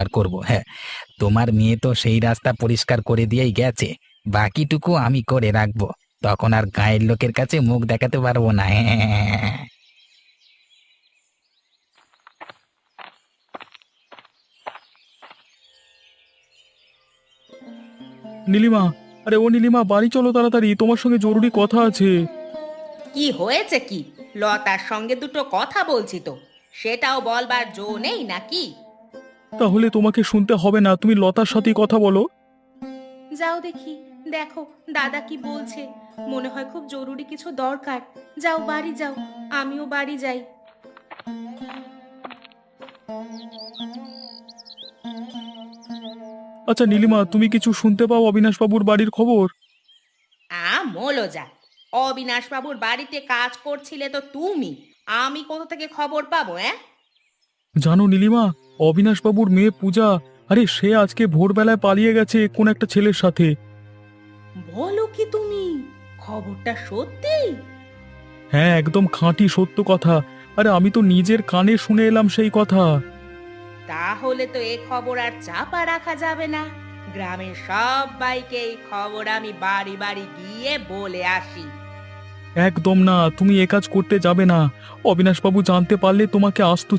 আর করব, হ্যাঁ। তোমার মেয়ে তো সেই রাস্তা পরিষ্কার করে দিয়েই গেছে, বাকিটুকু আমি করে রাখবো। তখন আর গায়ের লোকের কাছে মুখ দেখাতে পারবো না। হ্যাঁ। নীলিমা, আরে ও নীলিমা, বাড়ি চলো তাড়াতাড়ি, তোমার সঙ্গে জরুরি কথা আছে। কি হয়েছে কি? লতার সঙ্গে দুটো কথা বলছি তো, সেটাও বলবার জো নেই নাকি? তাহলে তোমাকে শুনতে হবে না, তুমি লতার সাথেই কথা বলো। যাও দেখি, দেখো দাদা কি বলছে। মনে হয় খুব জরুরি কিছু দরকার। যাও বাড়ি যাও, আমিও বাড়ি যাই। আচ্ছা নীলিমা, তুমি কিছু শুনতে পাও অবিনাশ বাবুর বাড়ির খবর? মোলো যা। অবিনাশ বাবুর বাড়িতে কাজ করছিলে তো তুমি, আমি কোথা থেকে খবর পাবো? জানো নীলিমা, অবিনাশ বাবুর মেয়ে পূজা, আরে সে আজকে ভোরবেলায় পালিয়ে গেছে কোন একটা ছেলের সাথে। বলো কি তুমি? খবরটা সত্যি? হ্যাঁ, একদম খাঁটি সত্য কথা। আরে আমি তো নিজের কানে শুনে এলাম সেই কথা। তাহলে তো এ খবর আর চাপা রাখা যাবে না। গ্রামের সবাইকে এই খবর আমি বাড়ি বাড়ি গিয়ে বলে আসি। একদম না, তুমি এ কাজ করতে যাবে না। অবিনাশ বাবু জানতে পারলে তোমাকে আস্ত